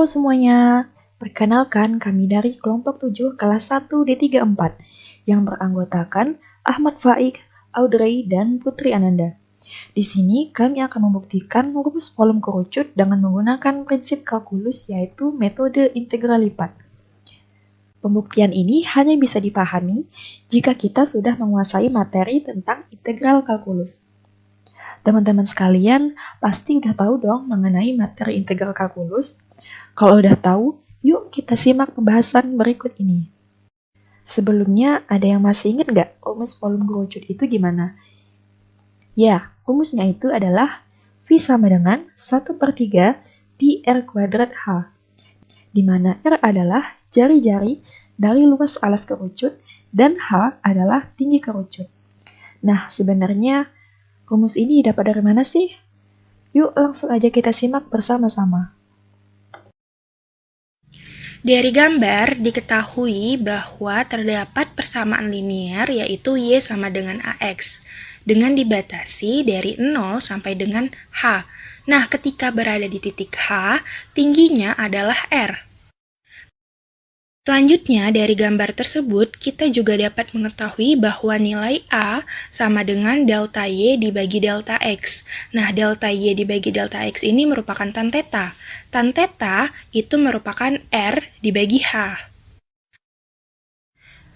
Halo semuanya, perkenalkan kami dari kelompok 7 kelas 1 D34 yang beranggotakan Ahmad Faik, Audrey, dan Putri Ananda. Di sini kami akan membuktikan rumus volume kerucut dengan menggunakan prinsip kalkulus yaitu metode integral lipat. Pembuktian ini hanya bisa dipahami jika kita sudah menguasai materi tentang integral kalkulus. Teman-teman sekalian pasti udah tahu dong mengenai materi integral kalkulus. Kalau udah tahu, yuk kita simak pembahasan berikut ini. Sebelumnya, ada yang masih ingat nggak rumus volume kerucut itu gimana? Ya, rumusnya itu adalah V sama dengan 1/3 di R kuadrat H, di mana R adalah jari-jari dari luas alas kerucut dan H adalah tinggi kerucut. Nah, sebenarnya rumus ini dapat dari mana sih? Yuk langsung aja kita simak bersama-sama. Dari gambar diketahui bahwa terdapat persamaan linear yaitu Y sama dengan AX dengan dibatasi dari 0 sampai dengan H. Nah, ketika berada di titik H, tingginya adalah R. Selanjutnya, dari gambar tersebut, kita juga dapat mengetahui bahwa nilai A sama dengan delta Y dibagi delta X. Nah, delta Y dibagi delta X ini merupakan tan theta. Tan theta itu merupakan R dibagi H.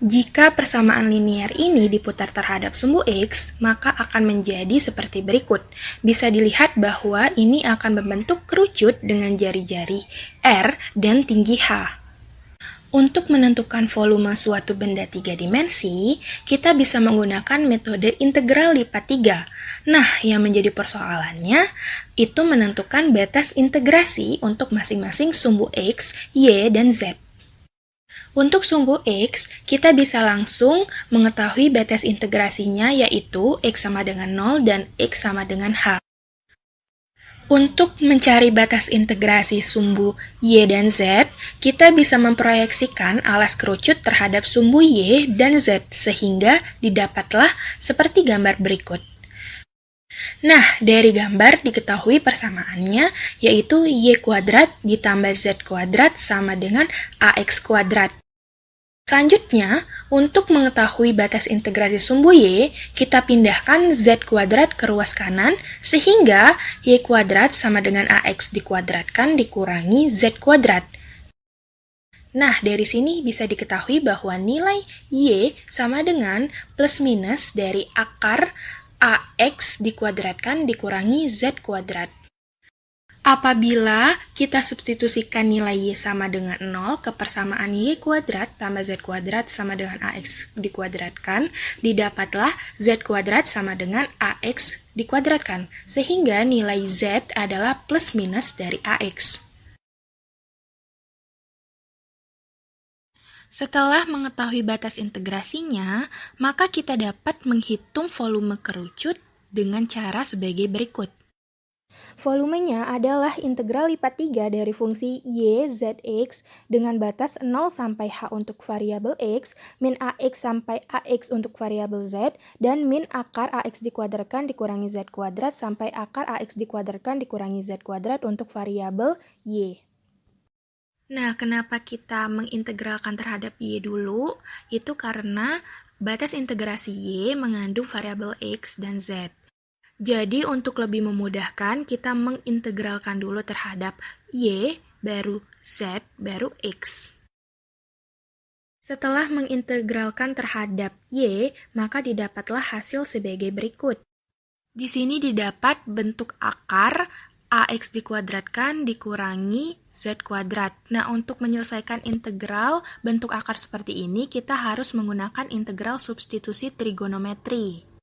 Jika persamaan linear ini diputar terhadap sumbu X, maka akan menjadi seperti berikut. Bisa dilihat bahwa ini akan membentuk kerucut dengan jari-jari R dan tinggi H. Untuk menentukan volume suatu benda 3 dimensi, kita bisa menggunakan metode integral lipat 3. Nah, yang menjadi persoalannya, itu menentukan batas integrasi untuk masing-masing sumbu X, Y, dan Z. Untuk sumbu X, kita bisa langsung mengetahui batas integrasinya yaitu X sama dengan 0 dan X sama dengan H. Untuk mencari batas integrasi sumbu Y dan Z, kita bisa memproyeksikan alas kerucut terhadap sumbu Y dan Z sehingga didapatlah seperti gambar berikut. Nah, dari gambar diketahui persamaannya yaitu Y kuadrat ditambah Z kuadrat sama dengan AX kuadrat. Selanjutnya, untuk mengetahui batas integrasi sumbu Y, kita pindahkan Z kuadrat ke ruas kanan, sehingga Y kuadrat sama dengan AX dikuadratkan dikurangi Z kuadrat. Nah, dari sini bisa diketahui bahwa nilai Y sama dengan plus minus dari akar AX dikuadratkan dikurangi Z kuadrat. Apabila kita substitusikan nilai Y sama dengan 0 ke persamaan Y kuadrat tambah Z kuadrat sama dengan AX dikuadratkan, didapatlah Z kuadrat sama dengan AX dikuadratkan, sehingga nilai Z adalah plus minus dari AX. Setelah mengetahui batas integrasinya, maka kita dapat menghitung volume kerucut dengan cara sebagai berikut. Volumenya adalah integral lipat 3 dari fungsi Y, ZX dengan batas 0 sampai H untuk variabel X, min AX sampai AX untuk variabel Z, dan min akar AX dikuadratkan dikurangi Z kuadrat sampai akar AX dikuadratkan dikurangi Z kuadrat untuk variabel Y. Nah, kenapa kita mengintegralkan terhadap Y dulu? Itu karena batas integrasi Y mengandung variabel X dan Z. Jadi untuk lebih memudahkan, kita mengintegralkan dulu terhadap Y, baru Z, baru X. Setelah mengintegralkan terhadap Y, maka didapatlah hasil sebagai berikut. Di sini didapat bentuk akar AX dikuadratkan dikurangi Z kuadrat. Nah, untuk menyelesaikan integral bentuk akar seperti ini, kita harus menggunakan integral substitusi trigonometri,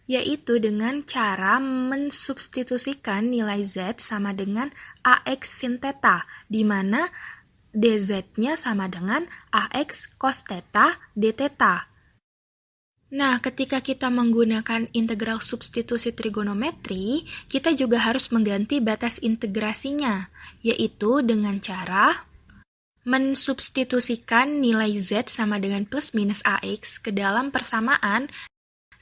yaitu dengan cara mensubstitusikan nilai Z sama dengan AX sin theta, di mana dz-nya sama dengan AX cos theta d theta. Nah, ketika kita menggunakan integral substitusi trigonometri, kita juga harus mengganti batas integrasinya, yaitu dengan cara mensubstitusikan nilai Z sama dengan plus minus AX ke dalam persamaan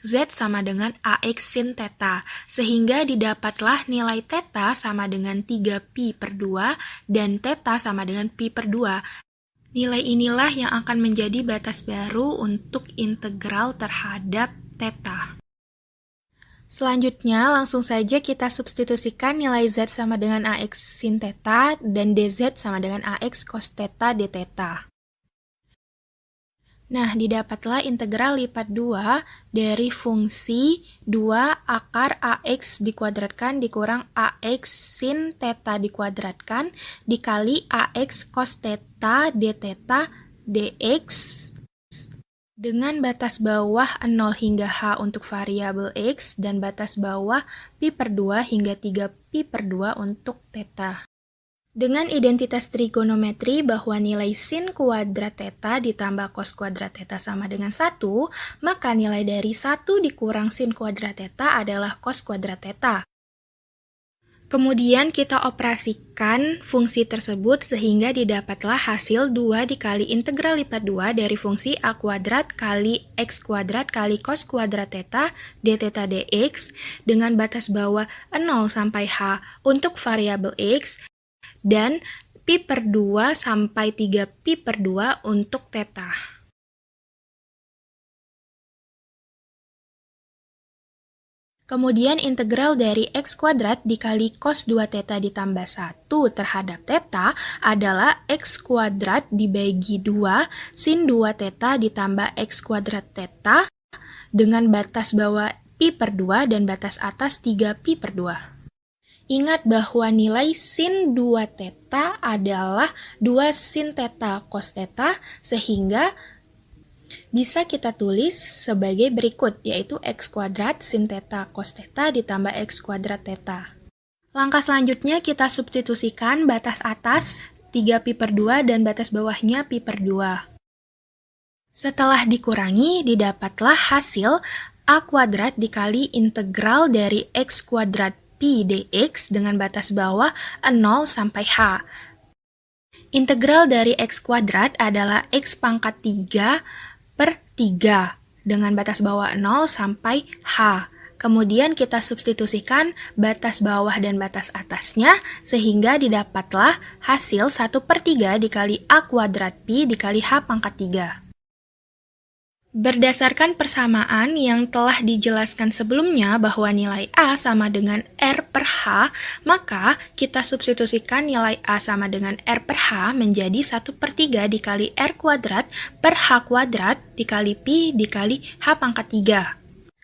Z sama dengan AX sin theta, sehingga didapatlah nilai theta sama dengan 3pi per 2 dan theta sama dengan pi per 2. Nilai inilah yang akan menjadi batas baru untuk integral terhadap theta. Selanjutnya, langsung saja kita substitusikan nilai Z sama dengan AX sin theta dan DZ sama dengan AX cos theta d theta. Nah, didapatlah integral lipat 2 dari fungsi 2 akar AX dikuadratkan dikurang AX sin theta dikuadratkan dikali AX cos theta d theta dx dengan batas bawah 0 hingga H untuk variabel X dan batas bawah pi per 2 hingga 3 pi per 2 untuk theta. Dengan identitas trigonometri bahwa nilai sin kuadrat theta ditambah cos kuadrat theta sama dengan 1, maka nilai dari 1 dikurang sin kuadrat theta adalah cos kuadrat theta. Kemudian kita operasikan fungsi tersebut sehingga didapatlah hasil 2 dikali integral lipat 2 dari fungsi a kuadrat kali x kuadrat kali cos kuadrat theta d theta dx dengan batas bawah 0 sampai h untuk variabel x dan pi per 2 sampai 3 pi per 2 untuk theta. Kemudian integral dari x kuadrat dikali cos 2 theta ditambah 1 terhadap theta adalah x kuadrat dibagi 2 sin 2 theta ditambah x kuadrat theta dengan batas bawah pi per 2 dan batas atas 3 pi per 2. Ingat bahwa nilai sin 2 theta adalah 2 sin theta cos theta, sehingga bisa kita tulis sebagai berikut, yaitu x kuadrat sin theta cos theta ditambah x kuadrat theta. Langkah selanjutnya kita substitusikan batas atas 3 pi per 2 dan batas bawahnya pi per 2. Setelah dikurangi, didapatlah hasil a kuadrat dikali integral dari x kuadrat pi dx dengan batas bawah 0 sampai h. Integral dari x kuadrat adalah x pangkat 3 per 3 dengan batas bawah 0 sampai h. Kemudian kita substitusikan batas bawah dan batas atasnya sehingga didapatlah hasil 1 per 3 dikali a kuadrat pi dikali h pangkat 3. Berdasarkan persamaan yang telah dijelaskan sebelumnya bahwa nilai A sama dengan R per H, maka kita substitusikan nilai A sama dengan R per H menjadi 1 per 3 dikali R kuadrat per H kuadrat dikali pi dikali H pangkat 3.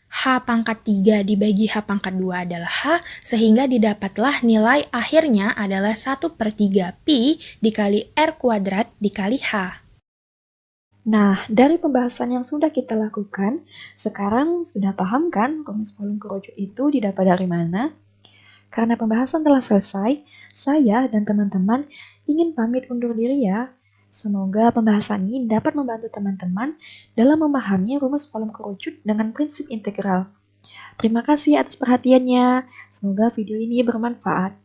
H pangkat 3 dibagi H pangkat 2 adalah H, sehingga didapatlah nilai akhirnya adalah 1 per 3 pi dikali R kuadrat dikali H. Nah, dari pembahasan yang sudah kita lakukan, sekarang sudah paham kan rumus volume kerucut itu didapat dari mana? Karena pembahasan telah selesai, saya dan teman-teman ingin pamit undur diri ya. Semoga pembahasan ini dapat membantu teman-teman dalam memahami rumus volume kerucut dengan prinsip integral. Terima kasih atas perhatiannya. Semoga video ini bermanfaat.